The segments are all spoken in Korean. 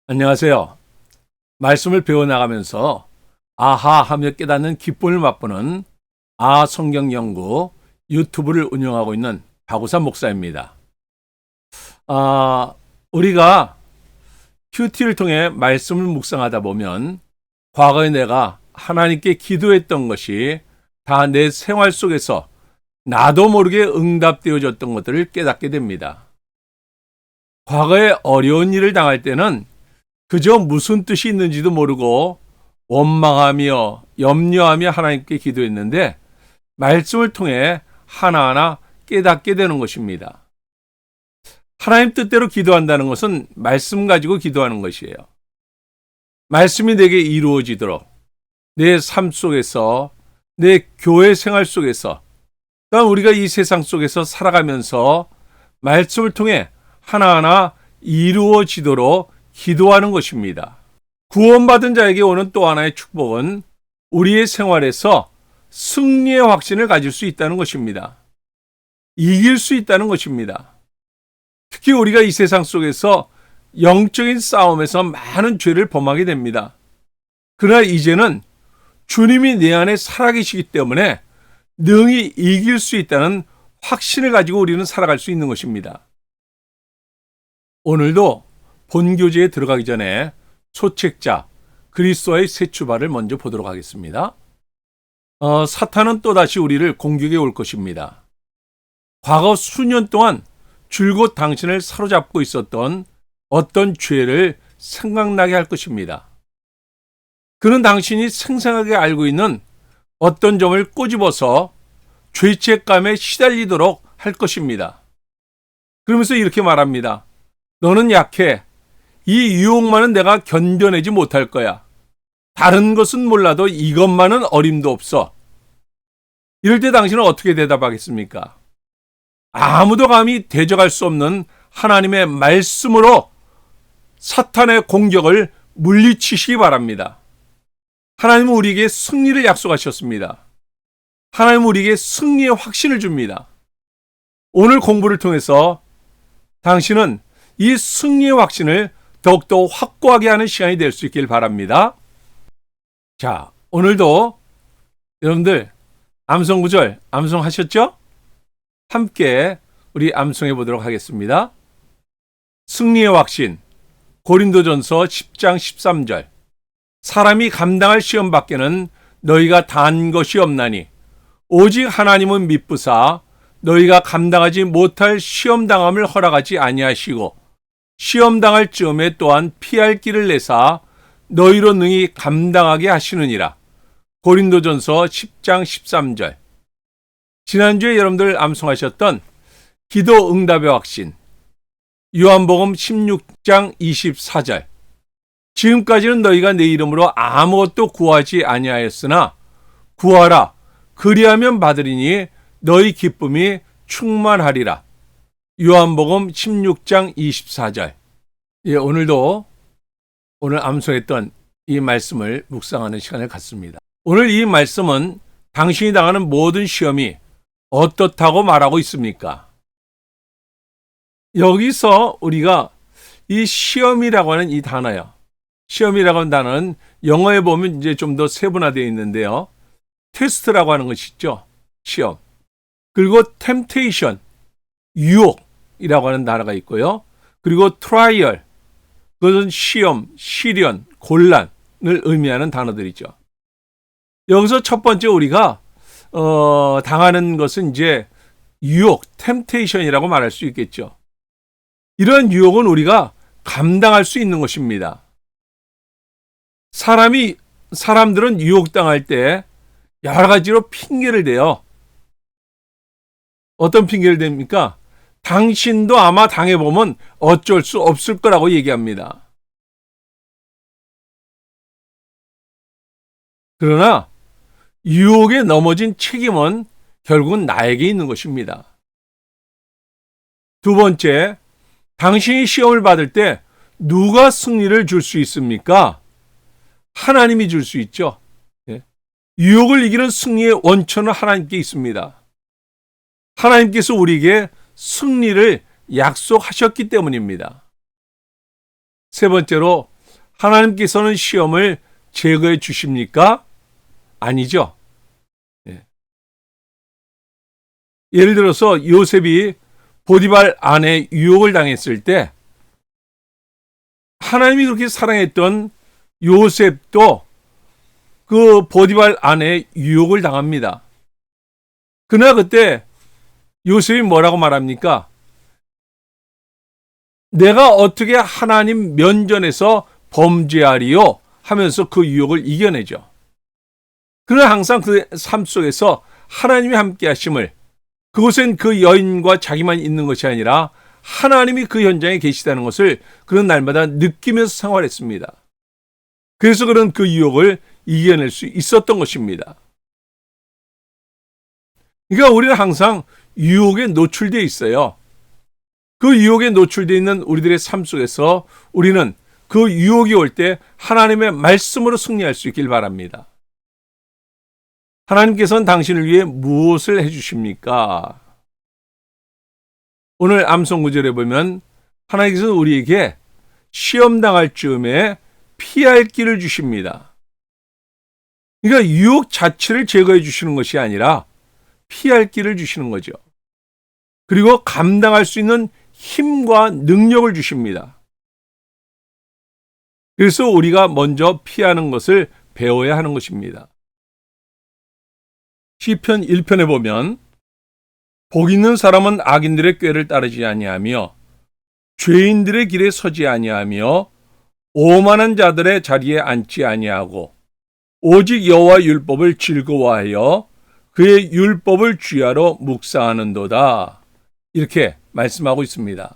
안녕하세요. 말씀을 배워나가면서 아하 하며 깨닫는 기쁨을 맛보는 성경연구 유튜브를 운영하고 있는 박우산 목사입니다. 우리가 큐티를 통해 말씀을 묵상하다 보면 과거에 내가 하나님께 기도했던 것이 다 내 생활 속에서 나도 모르게 응답되어졌던 것들을 깨닫게 됩니다. 과거에 어려운 일을 당할 때는 그저 무슨 뜻이 있는지도 모르고 원망하며 염려하며 하나님께 기도했는데 말씀을 통해 하나하나 깨닫게 되는 것입니다. 하나님 뜻대로 기도한다는 것은 말씀 가지고 기도하는 것이에요. 말씀이 내게 이루어지도록 내 삶 속에서 내 교회 생활 속에서 또한 우리가 이 세상 속에서 살아가면서 말씀을 통해 하나하나 이루어지도록 기도하는 것입니다. 구원받은 자에게 오는 또 하나의 축복은 우리의 생활에서 승리의 확신을 가질 수 있다는 것입니다. 이길 수 있다는 것입니다. 특히 우리가 이 세상 속에서 영적인 싸움에서 많은 죄를 범하게 됩니다. 그러나 이제는 주님이 내 안에 살아계시기 때문에 능히 이길 수 있다는 확신을 가지고 우리는 살아갈 수 있는 것입니다. 오늘도 본교제에 들어가기 전에 소책자 그리스도의 새 출발을 먼저 보도록 하겠습니다. 사탄은 또다시 우리를 공격해 올 것입니다. 과거 수년 동안 줄곧 당신을 사로잡고 있었던 어떤 죄를 생각나게 할 것입니다. 그는 당신이 생생하게 알고 있는 어떤 점을 꼬집어서 죄책감에 시달리도록 할 것입니다. 그러면서 이렇게 말합니다. 너는 약해. 이 유혹만은 내가 견뎌내지 못할 거야. 다른 것은 몰라도 이것만은 어림도 없어. 이럴 때 당신은 어떻게 대답하겠습니까? 아무도 감히 대적할 수 없는 하나님의 말씀으로 사탄의 공격을 물리치시기 바랍니다. 하나님은 우리에게 승리를 약속하셨습니다. 하나님은 우리에게 승리의 확신을 줍니다. 오늘 공부를 통해서 당신은 이 승리의 확신을 더욱더 확고하게 하는 시간이 될 수 있길 바랍니다. 자, 오늘도 여러분들 암송구절 암송하셨죠? 함께 우리 암송해 보도록 하겠습니다. 승리의 확신 고린도전서 10장 13절 사람이 감당할 시험 밖에는 너희가 단 것이 없나니 오직 하나님은 미쁘사 너희가 감당하지 못할 시험당함을 허락하지 아니하시고 시험당할 즈음에 또한 피할 길을 내사 너희로 능히 감당하게 하시느니라. 고린도전서 10장 13절. 지난주에 여러분들 암송하셨던 기도 응답의 확신 요한복음 16장 24절. 지금까지는 너희가 내 이름으로 아무것도 구하지 아니하였으나 구하라 그리하면 받으리니 너희 기쁨이 충만하리라. 요한복음 16장 24절. 오늘도 오늘 암송했던 이 말씀을 묵상하는 시간을 갖습니다. 오늘 이 말씀은 당신이 당하는 모든 시험이 어떻다고 말하고 있습니까? 여기서 우리가 이 시험이라고 하는 이 단어요. 시험이라고 하는 단어는 영어에 보면 이제 좀 더 세분화되어 있는데요. 테스트라고 하는 것이 있죠. 시험. 그리고 템테이션, 유혹이라고 하는 단어가 있고요. 그리고 트라이얼, 그것은 시험, 시련, 곤란을 의미하는 단어들이죠. 여기서 첫 번째 우리가 당하는 것은 이제 유혹, 템테이션이라고 말할 수 있겠죠. 이런 유혹은 우리가 감당할 수 있는 것입니다. 사람들은 유혹당할 때 여러 가지로 핑계를 대요. 어떤 핑계를 댑니까? 당신도 아마 당해보면 어쩔 수 없을 거라고 얘기합니다. 그러나 유혹에 넘어진 책임은 결국은 나에게 있는 것입니다. 두 번째, 당신이 시험을 받을 때 누가 승리를 줄 수 있습니까? 하나님이 줄 수 있죠. 유혹을 이기는 승리의 원천은 하나님께 있습니다. 하나님께서 우리에게 승리를 약속하셨기 때문입니다. 세 번째로 하나님께서는 시험을 제거해 주십니까? 아니죠. 예. 예를 들어서 요셉이 보디발 아내 유혹을 당했을 때 하나님이 그렇게 사랑했던 요셉도 그 보디발 아내 유혹을 당합니다. 그러나 그때 요셉이 뭐라고 말합니까? 내가 어떻게 하나님 면전에서 범죄하리요? 하면서 그 유혹을 이겨내죠. 그러나 항상 그 삶 속에서 하나님이 함께 하심을, 그곳엔 그 여인과 자기만 있는 것이 아니라 하나님이 그 현장에 계시다는 것을 그런 날마다 느끼면서 생활했습니다. 그래서 그런 그 유혹을 이겨낼 수 있었던 것입니다. 그러니까 우리는 항상 유혹에 노출되어 있어요. 그 유혹에 노출되어 있는 우리들의 삶 속에서 우리는 그 유혹이 올 때 하나님의 말씀으로 승리할 수 있길 바랍니다. 하나님께서는 당신을 위해 무엇을 해주십니까? 오늘 암송 구절에 보면 하나님께서는 우리에게 시험당할 즈음에 피할 길을 주십니다. 그러니까 유혹 자체를 제거해 주시는 것이 아니라 피할 길을 주시는 거죠. 그리고 감당할 수 있는 힘과 능력을 주십니다. 그래서 우리가 먼저 피하는 것을 배워야 하는 것입니다. 시편 1편에 보면 복 있는 사람은 악인들의 꾀를 따르지 아니하며 죄인들의 길에 서지 아니하며 오만한 자들의 자리에 앉지 아니하고 오직 여호와 율법을 즐거워하여 그의 율법을 주야로 묵상하는도다. 이렇게 말씀하고 있습니다.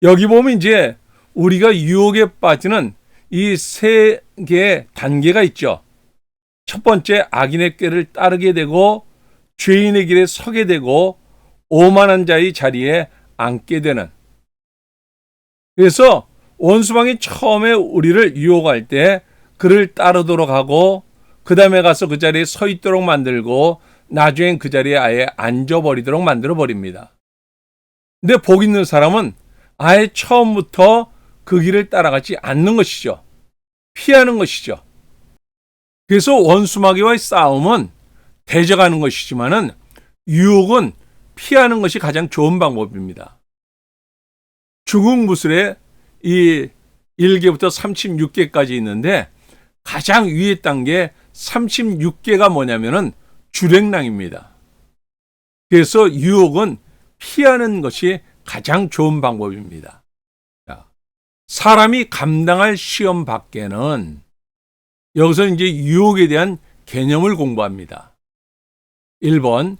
여기 보면 이제 우리가 유혹에 빠지는 이 세 개의 단계가 있죠. 첫 번째, 악인의 꾀를 따르게 되고 죄인의 길에 서게 되고 오만한 자의 자리에 앉게 되는. 그래서 원수방이 처음에 우리를 유혹할 때 그를 따르도록 하고 그 다음에 가서 그 자리에 서 있도록 만들고 나중엔 그 자리에 아예 앉아버리도록 만들어버립니다. 근데 복 있는 사람은 아예 처음부터 그 길을 따라가지 않는 것이죠. 피하는 것이죠. 그래서 원수마귀와의 싸움은 대적하는 것이지만은 유혹은 피하는 것이 가장 좋은 방법입니다. 중국무술에 이 1개부터 36개까지 있는데 가장 위에 단계 36개가 뭐냐면은 주랭랑입니다. 그래서 유혹은 피하는 것이 가장 좋은 방법입니다. 사람이 감당할 시험 밖에는 여기서 이제 유혹에 대한 개념을 공부합니다. 1번,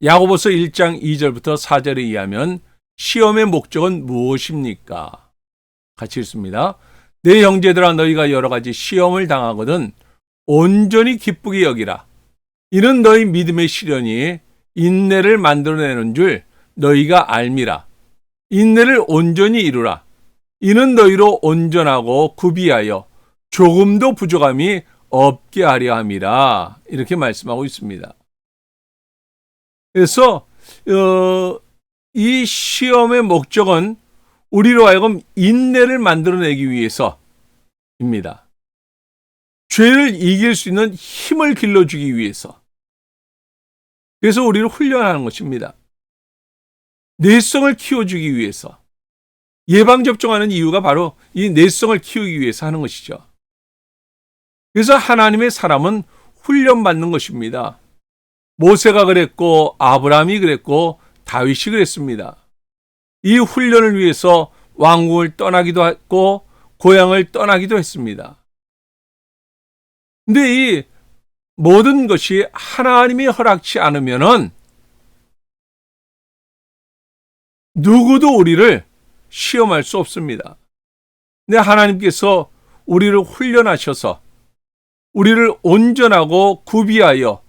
야고보서 1장 2절부터 4절에 의하면 시험의 목적은 무엇입니까? 같이 읽습니다. 내 형제들아, 너희가 여러 가지 시험을 당하거든 온전히 기쁘게 여기라. 이는 너희 믿음의 시련이 인내를 만들어내는 줄 너희가 알미라. 인내를 온전히 이루라. 이는 너희로 온전하고 구비하여 조금도 부족함이 없게 하려 함이라. 이렇게 말씀하고 있습니다. 그래서 이 시험의 목적은 우리로 하여금 인내를 만들어내기 위해서입니다. 죄를 이길 수 있는 힘을 길러주기 위해서. 그래서 우리를 훈련하는 것입니다. 내성을 키워주기 위해서. 예방접종하는 이유가 바로 이 내성을 키우기 위해서 하는 것이죠. 그래서 하나님의 사람은 훈련받는 것입니다. 모세가 그랬고 아브라함이 그랬고 다윗이 그랬습니다. 이 훈련을 위해서 왕궁을 떠나기도 했고 고향을 떠나기도 했습니다. 근데 이 모든 것이 하나님이 허락치 않으면은 누구도 우리를 시험할 수 없습니다. 근데 하나님께서 우리를 훈련하셔서 우리를 온전하고 구비하여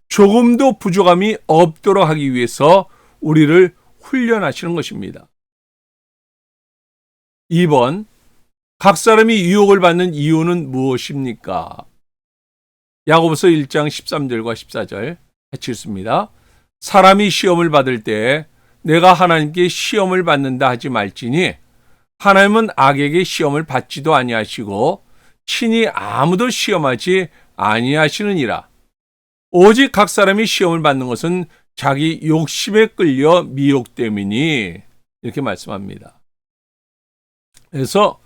조금도 부족함이 없도록 하기 위해서 우리를 훈련하시는 것입니다. 2번, 각 사람이 유혹을 받는 이유는 무엇입니까? 야고보서 1장 13절과 14절 같이 읽습니다. 사람이 시험을 받을 때 내가 하나님께 시험을 받는다 하지 말지니 하나님은 악에게 시험을 받지도 아니하시고 친히 아무도 시험하지 아니하시느니라. 오직 각 사람이 시험을 받는 것은 자기 욕심에 끌려 미혹됨이니, 이렇게 말씀합니다. 그래서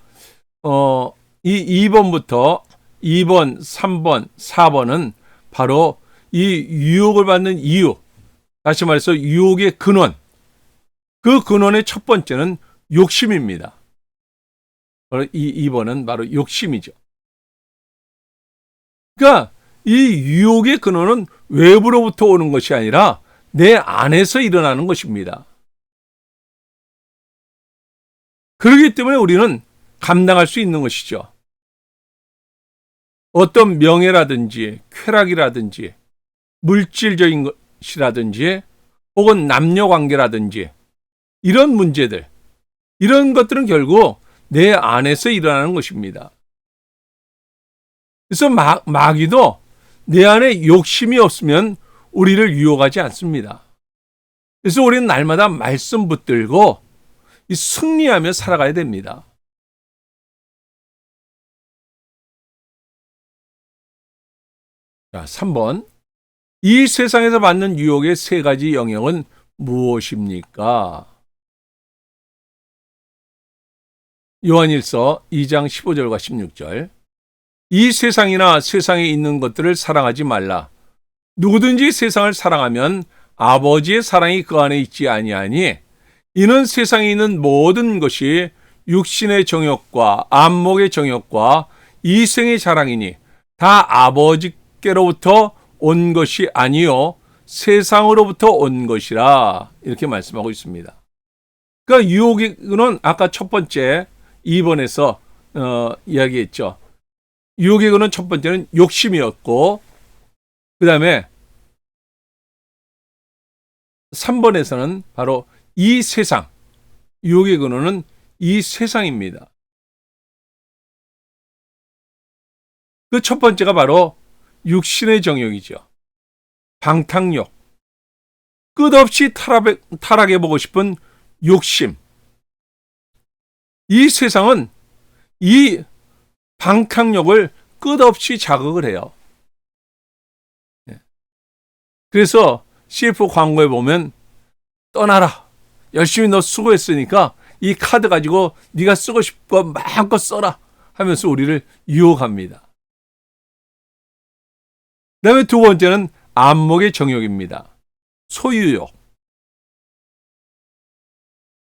이 2번부터 2번, 3번, 4번은 바로 이 유혹을 받는 이유, 다시 말해서 유혹의 근원, 그 근원의 첫 번째는 욕심입니다. 이 2번은 바로 욕심이죠. 그러니까 이 유혹의 근원은 외부로부터 오는 것이 아니라 내 안에서 일어나는 것입니다. 그렇기 때문에 우리는 감당할 수 있는 것이죠. 어떤 명예라든지 쾌락이라든지 물질적인 것이라든지 혹은 남녀 관계라든지 이런 문제들, 이런 것들은 결국 내 안에서 일어나는 것입니다. 그래서 마귀도 내 안에 욕심이 없으면 우리를 유혹하지 않습니다. 그래서 우리는 날마다 말씀 붙들고 승리하며 살아가야 됩니다. 자, 3번. 이 세상에서 받는 유혹의 세 가지 영역은 무엇입니까? 요한일서 2장 15절과 16절. 이 세상이나 세상에 있는 것들을 사랑하지 말라. 누구든지 세상을 사랑하면 아버지의 사랑이 그 안에 있지 아니하니, 이는 세상에 있는 모든 것이 육신의 정욕과 안목의 정욕과 이생의 자랑이니 다 아버지께로부터 온 것이 아니요 세상으로부터 온 것이라, 이렇게 말씀하고 있습니다. 그러니까 유혹은 아까 첫 번째 2번에서 이야기했죠. 유혹의 근원 첫 번째는 욕심이었고, 그 다음에 3번에서는 바로 이 세상, 유혹의 근원은 이 세상입니다. 그 첫 번째가 바로 육신의 정욕이죠. 방탕욕, 끝없이 타락해보고 싶은 욕심. 이 세상은 이 방탕욕을 끝없이 자극을 해요. 그래서 CF 광고에 보면 떠나라, 열심히 너 수고했으니까 이 카드 가지고 네가 쓰고 싶은 거 마음껏 써라 하면서 우리를 유혹합니다. 그 다음에 두 번째는 안목의 정욕입니다. 소유욕.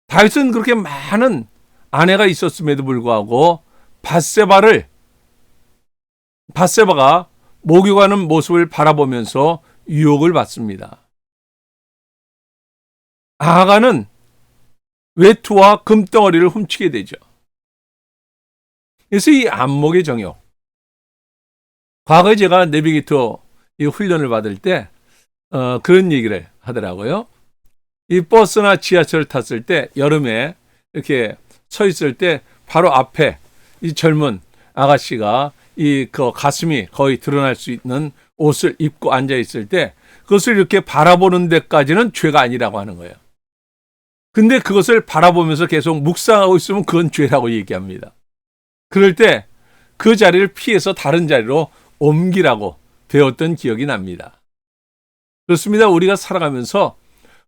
다윗은 그렇게 많은 아내가 있었음에도 불구하고 밧세바가 목욕하는 모습을 바라보면서 유혹을 받습니다. 아하가는 외투와 금덩어리를 훔치게 되죠. 그래서 이 안목의 정욕. 과거에 제가 내비게이터 훈련을 받을 때 그런 얘기를 하더라고요. 이 버스나 지하철을 탔을 때 여름에 이렇게 서 있을 때 바로 앞에 이 젊은 아가씨가 그 가슴이 거의 드러날 수 있는 옷을 입고 앉아 있을 때 그것을 이렇게 바라보는 데까지는 죄가 아니라고 하는 거예요. 근데 그것을 바라보면서 계속 묵상하고 있으면 그건 죄라고 얘기합니다. 그럴 때 그 자리를 피해서 다른 자리로 옮기라고 배웠던 기억이 납니다. 그렇습니다. 우리가 살아가면서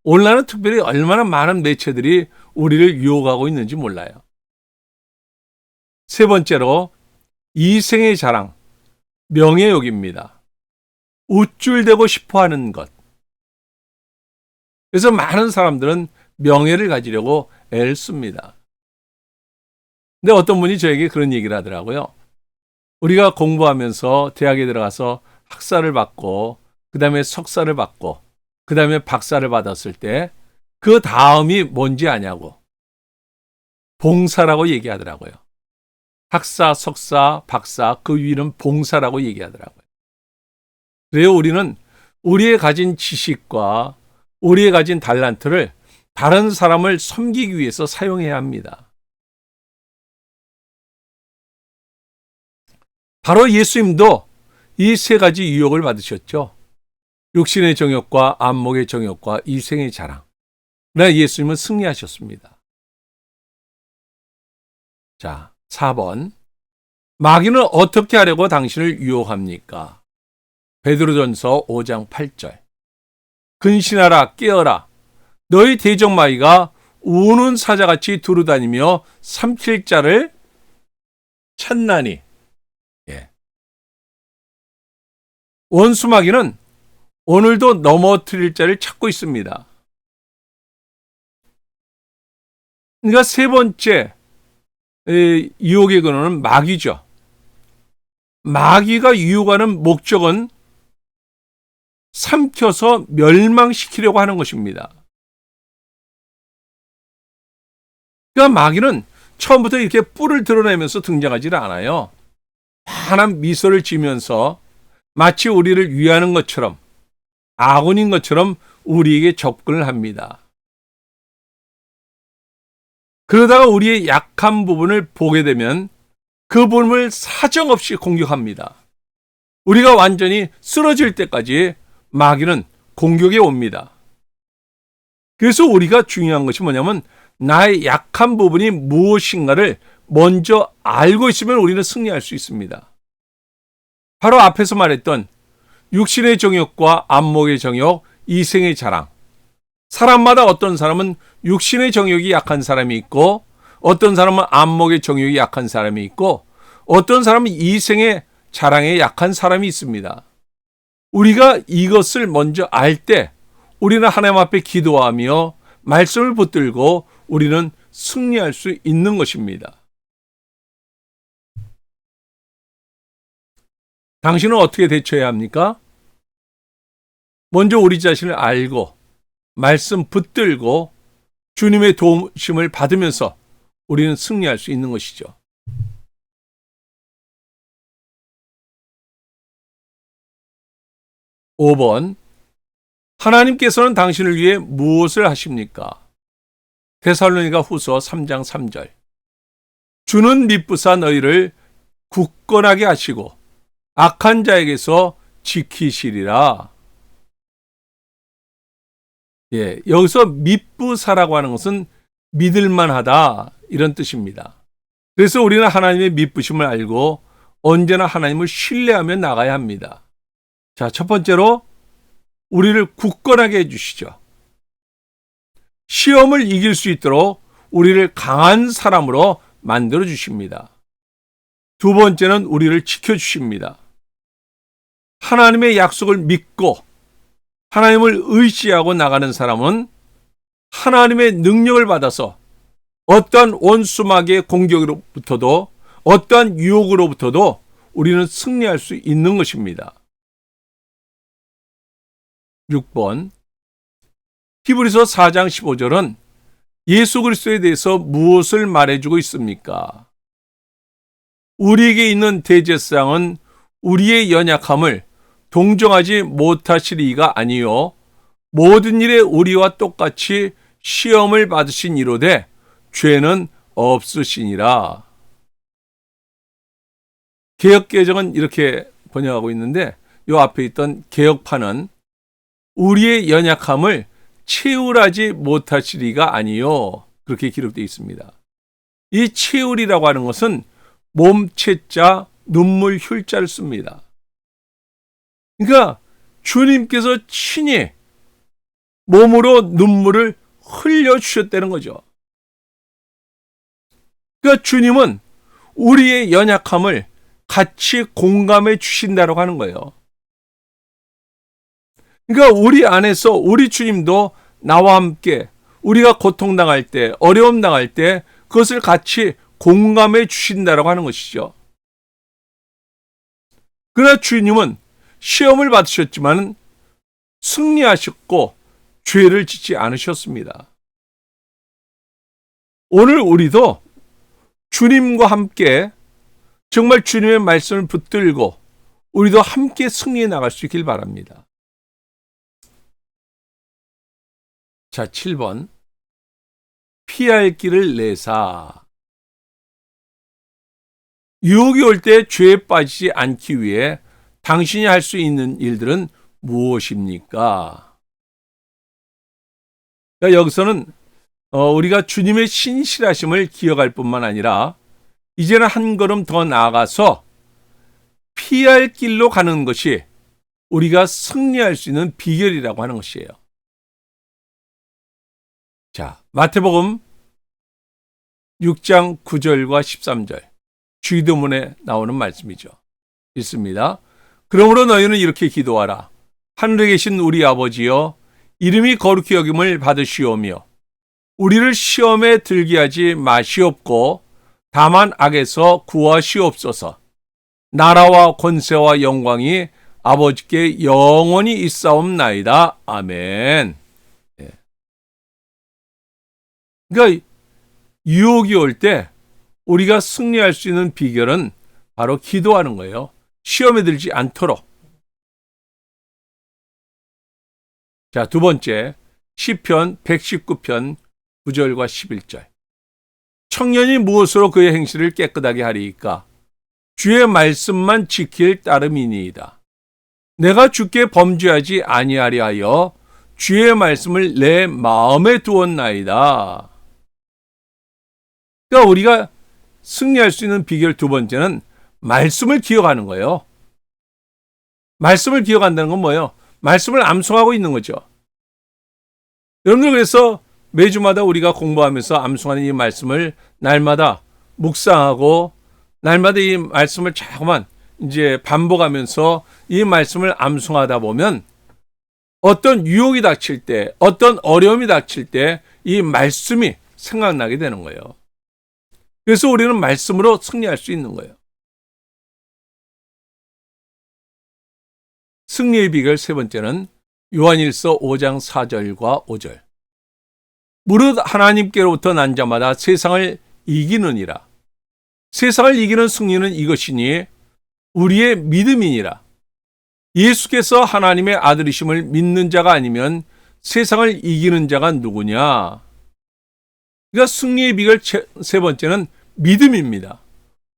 오늘날은 특별히 얼마나 많은 매체들이 우리를 유혹하고 있는지 몰라요. 세 번째로 이생의 자랑, 명예욕입니다. 우쭐대고 싶어하는 것. 그래서 많은 사람들은 명예를 가지려고 애를 씁니다. 근데 어떤 분이 저에게 그런 얘기를 하더라고요. 우리가 공부하면서 대학에 들어가서 학사를 받고 그 다음에 석사를 받고 그 다음에 박사를 받았을 때 그 다음이 뭔지 아냐고. 봉사라고 얘기하더라고요. 학사, 석사, 박사, 그 위는 봉사라고 얘기하더라고요. 그래요, 우리는 우리의 가진 지식과 우리의 가진 달란트를 다른 사람을 섬기기 위해서 사용해야 합니다. 바로 예수님도 이 세 가지 유혹을 받으셨죠. 육신의 정욕과 안목의 정욕과 이생의 자랑. 그러나 예수님은 승리하셨습니다. 자, 4번. 마귀는 어떻게 하려고 당신을 유혹합니까? 베드로전서 5장 8절. 근신하라 깨어라 너희 대적 마귀가 우는 사자같이 두루다니며 삼킬 자를 찾나니. 예. 원수 마귀는 오늘도 넘어뜨릴 자를 찾고 있습니다. 그러니까 세 번째 유혹의 근원은 마귀죠. 마귀가 유혹하는 목적은 삼켜서 멸망시키려고 하는 것입니다. 그러니까 마귀는 처음부터 이렇게 뿔을 드러내면서 등장하지 않아요. 환한 미소를 지면서 마치 우리를 위하는 것처럼, 아군인 것처럼 우리에게 접근을 합니다. 그러다가 우리의 약한 부분을 보게 되면 그 부분을 사정없이 공격합니다. 우리가 완전히 쓰러질 때까지 마귀는 공격에 옵니다. 그래서 우리가 중요한 것이 뭐냐면 나의 약한 부분이 무엇인가를 먼저 알고 있으면 우리는 승리할 수 있습니다. 바로 앞에서 말했던 육신의 정욕과 안목의 정욕, 이생의 자랑. 사람마다 어떤 사람은 육신의 정욕이 약한 사람이 있고 어떤 사람은 안목의 정욕이 약한 사람이 있고 어떤 사람은 이생의 자랑에 약한 사람이 있습니다. 우리가 이것을 먼저 알 때 우리는 하나님 앞에 기도하며 말씀을 붙들고 우리는 승리할 수 있는 것입니다. 당신은 어떻게 대처해야 합니까? 먼저 우리 자신을 알고 말씀 붙들고 주님의 도우심을 받으면서 우리는 승리할 수 있는 것이죠. (5번) 하나님께서는 당신을 위해 무엇을 하십니까? 데살로니가 후서 3장 3절. 주는 미쁘사 너희를 굳건하게 하시고 악한 자에게서 지키시리라. 예, 여기서 미쁘사라고 하는 것은 믿을만하다 이런 뜻입니다. 그래서 우리는 하나님의 미쁘심을 알고 언제나 하나님을 신뢰하며 나가야 합니다. 자, 첫 번째로 우리를 굳건하게 해주시죠. 시험을 이길 수 있도록 우리를 강한 사람으로 만들어 주십니다. 두 번째는 우리를 지켜주십니다. 하나님의 약속을 믿고 하나님을 의지하고 나가는 사람은 하나님의 능력을 받아서 어떠한 원수마귀의 공격으로부터도 어떠한 유혹으로부터도 우리는 승리할 수 있는 것입니다. 6번 히브리서 4장 15절은 예수 그리스도에 대해서 무엇을 말해주고 있습니까? 우리에게 있는 대제사장은 우리의 연약함을 동정하지 못하시리가 아니요 모든 일에 우리와 똑같이 시험을 받으신 이로되 죄는 없으시니라. 개역개정은 이렇게 번역하고 있는데 이 앞에 있던 개역판은 우리의 연약함을 채울하지 못하시리가 아니요 그렇게 기록되어 있습니다. 이 채울이라고 하는 것은 몸체자 눈물 휼자를 씁니다. 그러니까 주님께서 친히 몸으로 눈물을 흘려주셨다는 거죠. 그러니까 주님은 우리의 연약함을 같이 공감해 주신다고 하는 거예요. 그러니까 우리 안에서 우리 주님도 나와 함께 우리가 고통당할 때, 어려움 당할 때 그것을 같이 공감해 주신다고 하는 것이죠. 그러나 주님은 시험을 받으셨지만 승리하셨고 죄를 짓지 않으셨습니다. 오늘 우리도 주님과 함께 정말 주님의 말씀을 붙들고 우리도 함께 승리해 나갈 수 있길 바랍니다. 자, 7번 피할 길을 내사. 유혹이 올 때 죄에 빠지지 않기 위해 당신이 할 수 있는 일들은 무엇입니까? 그러니까 여기서는 우리가 주님의 신실하심을 기억할 뿐만 아니라 이제는 한 걸음 더 나아가서 피할 길로 가는 것이 우리가 승리할 수 있는 비결이라고 하는 것이에요. 자, 마태복음 6장 9절과 13절 주기도문에 나오는 말씀이죠. 있습니다. 그러므로 너희는 이렇게 기도하라. 하늘에 계신 우리 아버지여, 이름이 거룩히 여김을 받으시오며 우리를 시험에 들게 하지 마시옵고 다만 악에서 구하시옵소서. 나라와 권세와 영광이 아버지께 영원히 있사옵나이다. 아멘. 그러니까 유혹이 올 때 우리가 승리할 수 있는 비결은 바로 기도하는 거예요. 시험에 들지 않도록. 자, 두 번째, 시편 119편 9절과 11절. 청년이 무엇으로 그의 행실을 깨끗하게 하리이까? 주의 말씀만 지킬 따름이니이다. 내가 주께 범죄하지 아니하리 하여 주의 말씀을 내 마음에 두었나이다. 그러니까 우리가 승리할 수 있는 비결 두 번째는 말씀을 기억하는 거예요. 말씀을 기억한다는 건 뭐예요? 말씀을 암송하고 있는 거죠. 여러분들, 그래서 매주마다 우리가 공부하면서 암송하는 이 말씀을 날마다 묵상하고 날마다 이 말씀을 자꾸만 이제 반복하면서 이 말씀을 암송하다 보면 어떤 유혹이 닥칠 때, 어떤 어려움이 닥칠 때 이 말씀이 생각나게 되는 거예요. 그래서 우리는 말씀으로 승리할 수 있는 거예요. 승리의 비결 세 번째는 요한일서 5장 4절과 5절. 무릇 하나님께로부터 난 자마다 세상을 이기느니라. 세상을 이기는 승리는 이것이니 우리의 믿음이니라. 예수께서 하나님의 아들이심을 믿는 자가 아니면 세상을 이기는 자가 누구냐? 그러니까 승리의 비결 세 번째는 믿음입니다.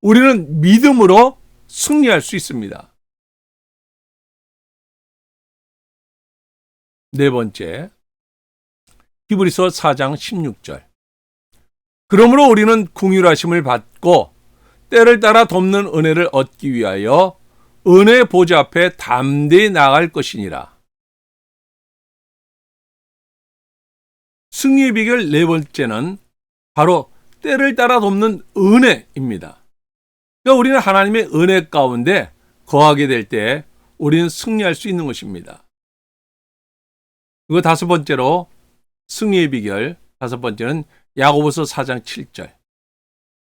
우리는 믿음으로 승리할 수 있습니다. 네 번째, 히브리서 4장 16절. 그러므로 우리는 긍휼하심을 받고 때를 따라 돕는 은혜를 얻기 위하여 은혜 보좌 앞에 담대히 나아갈 것이니라. 승리의 비결 네 번째는 바로 때를 따라 돕는 은혜입니다. 그러니까 우리는 하나님의 은혜 가운데 거하게 될 때 우리는 승리할 수 있는 것입니다. 그리고 다섯 번째로 승리의 비결, 다섯 번째는 야고보서 4장 7절.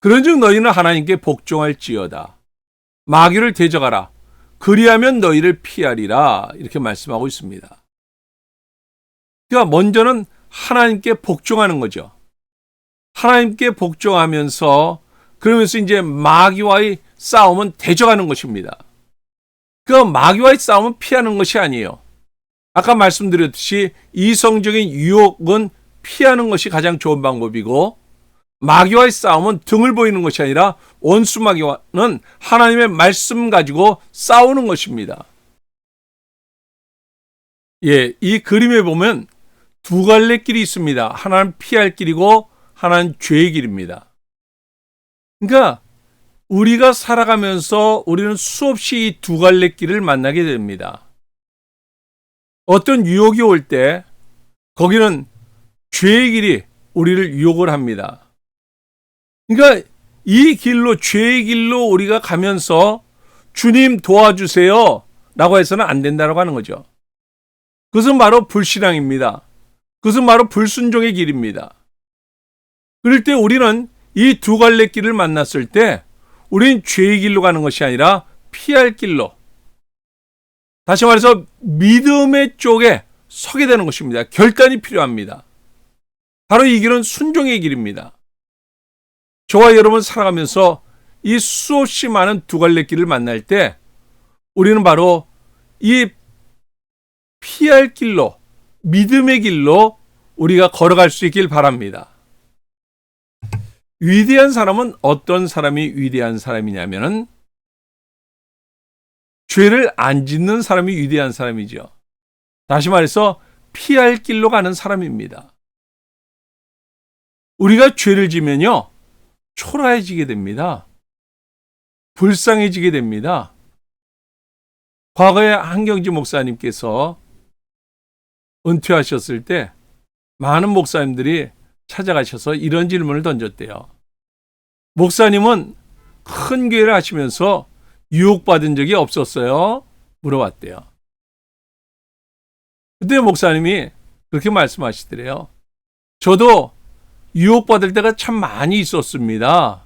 그런즉 너희는 하나님께 복종할지어다. 마귀를 대적하라. 그리하면 너희를 피하리라. 이렇게 말씀하고 있습니다. 그러니까 먼저는 하나님께 복종하는 거죠. 하나님께 복종하면서 그러면서 이제 마귀와의 싸움은 대적하는 것입니다. 그 마귀와의 싸움은 피하는 것이 아니에요. 아까 말씀드렸듯이 이성적인 유혹은 피하는 것이 가장 좋은 방법이고 마귀와의 싸움은 등을 보이는 것이 아니라 원수 마귀와는 하나님의 말씀 가지고 싸우는 것입니다. 예, 이 그림에 보면 두 갈래 길이 있습니다. 하나는 피할 길이고 하나는 죄의 길입니다. 그러니까 우리가 살아가면서 우리는 수없이 이 두 갈래 길을 만나게 됩니다. 어떤 유혹이 올 때 거기는 죄의 길이 우리를 유혹을 합니다. 그러니까 이 길로, 죄의 길로 우리가 가면서 주님 도와주세요 라고 해서는 안 된다고 하는 거죠. 그것은 바로 불신앙입니다. 그것은 바로 불순종의 길입니다. 그럴 때 우리는 이 두 갈래 길을 만났을 때 우리는 죄의 길로 가는 것이 아니라 피할 길로, 다시 말해서 믿음의 쪽에 서게 되는 것입니다. 결단이 필요합니다. 바로 이 길은 순종의 길입니다. 저와 여러분 살아가면서 이 수없이 많은 두 갈래 길을 만날 때 우리는 바로 이 피할 길로, 믿음의 길로 우리가 걸어갈 수 있길 바랍니다. 위대한 사람은 어떤 사람이 위대한 사람이냐면은 죄를 안 짓는 사람이 위대한 사람이죠. 다시 말해서 피할 길로 가는 사람입니다. 우리가 죄를 지면요 초라해지게 됩니다. 불쌍해지게 됩니다. 과거에 한경지 목사님께서 은퇴하셨을 때 많은 목사님들이 찾아가셔서 이런 질문을 던졌대요. 목사님은 큰 교회를 하시면서 유혹받은 적이 없었어요? 물어봤대요. 그때 목사님이 그렇게 말씀하시더래요. 저도 유혹받을 때가 참 많이 있었습니다.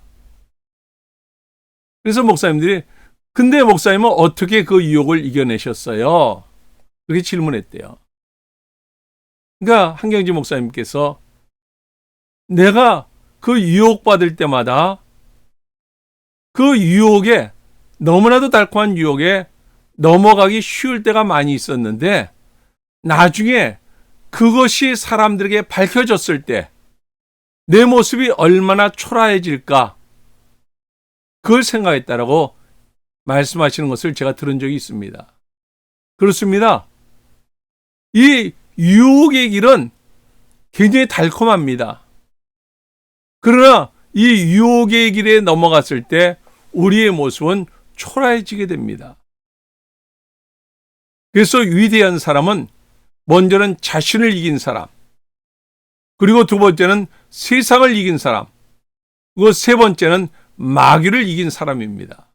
그래서 목사님들이 근데 목사님은 어떻게 그 유혹을 이겨내셨어요? 그렇게 질문했대요. 그러니까 한경지 목사님께서 내가 그 유혹받을 때마다 그 유혹에 너무나도 달콤한 유혹에 넘어가기 쉬울 때가 많이 있었는데 나중에 그것이 사람들에게 밝혀졌을 때 내 모습이 얼마나 초라해질까 그걸 생각했다라고 말씀하시는 것을 제가 들은 적이 있습니다. 그렇습니다. 이 유혹의 길은 굉장히 달콤합니다. 그러나 이 유혹의 길에 넘어갔을 때 우리의 모습은 초라해지게 됩니다. 그래서 위대한 사람은 먼저는 자신을 이긴 사람, 그리고 두 번째는 세상을 이긴 사람, 그리고 세 번째는 마귀를 이긴 사람입니다.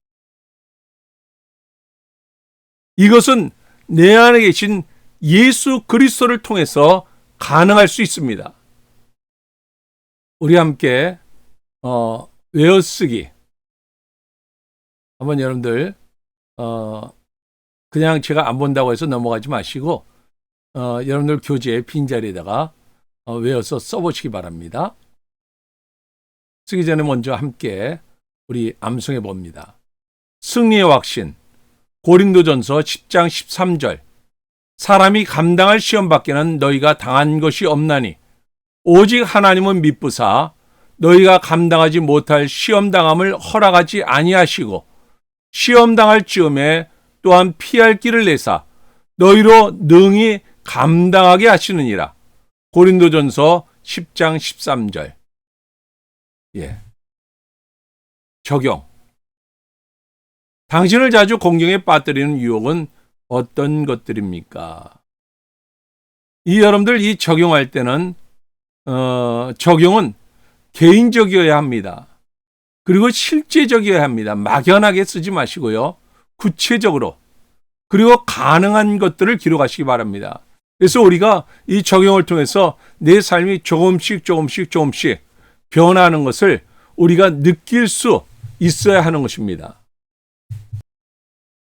이것은 내 안에 계신 예수 그리스도를 통해서 가능할 수 있습니다. 우리 함께 외워쓰기 한번 여러분들 그냥 제가 안 본다고 해서 넘어가지 마시고 여러분들 교재에 빈자리에다가 외워서 써보시기 바랍니다. 쓰기 전에 먼저 함께 우리 암송해 봅니다. 승리의 확신 고린도전서 10장 13절 사람이 감당할 시험 밖에는 너희가 당한 것이 없나니 오직 하나님은 미쁘사 너희가 감당하지 못할 시험당함을 허락하지 아니하시고 시험당할 즈음에 또한 피할 길을 내사 너희로 능히 감당하게 하시느니라. 고린도전서 10장 13절. 적용. 당신을 자주 공경에 빠뜨리는 유혹은 어떤 것들입니까? 여러분들 이 적용할 때는 적용은 개인적이어야 합니다. 그리고 실제적이어야 합니다. 막연하게 쓰지 마시고요. 구체적으로 그리고 가능한 것들을 기록하시기 바랍니다. 그래서 우리가 이 적용을 통해서 내 삶이 조금씩 변화하는 것을 우리가 느낄 수 있어야 하는 것입니다.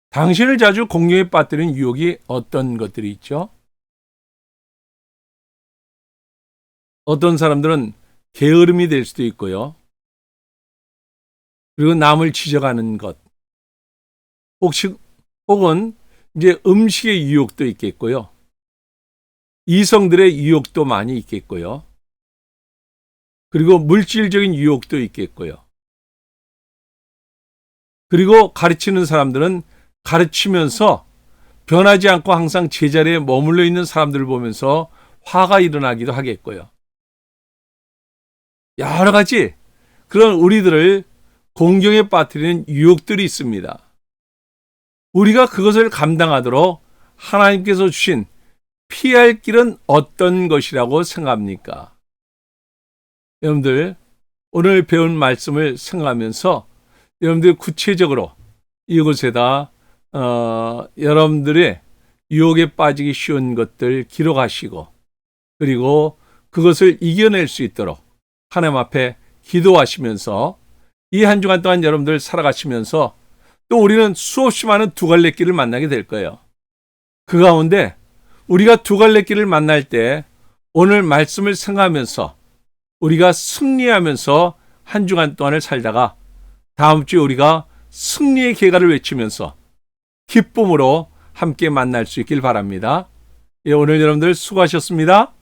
당신을 자주 공경에 빠뜨리는 유혹이 어떤 것들이 있죠? 어떤 사람들은 게으름이 될 수도 있고요. 그리고 남을 지적하는 것. 혹은 이제 음식의 유혹도 있겠고요. 이성들의 유혹도 많이 있겠고요. 그리고 물질적인 유혹도 있겠고요. 그리고 가르치는 사람들은 가르치면서 변하지 않고 항상 제자리에 머물러 있는 사람들을 보면서 화가 일어나기도 하겠고요. 여러 가지 그런 우리들을 공경에 빠뜨리는 유혹들이 있습니다. 우리가 그것을 감당하도록 하나님께서 주신 피할 길은 어떤 것이라고 생각합니까? 여러분들 오늘 배운 말씀을 생각하면서 여러분들 구체적으로 이곳에다 여러분들의 유혹에 빠지기 쉬운 것들 기록하시고 그리고 그것을 이겨낼 수 있도록 하나님 앞에 기도하시면서 이 한 주간 동안 여러분들 살아가시면서 또 우리는 수없이 많은 두 갈래 길을 만나게 될 거예요. 그 가운데 우리가 두 갈래 길을 만날 때 오늘 말씀을 생각하면서 우리가 승리하면서 한 주간 동안을 살다가 다음 주에 우리가 승리의 계가를 외치면서 기쁨으로 함께 만날 수 있길 바랍니다. 오늘 여러분들 수고하셨습니다.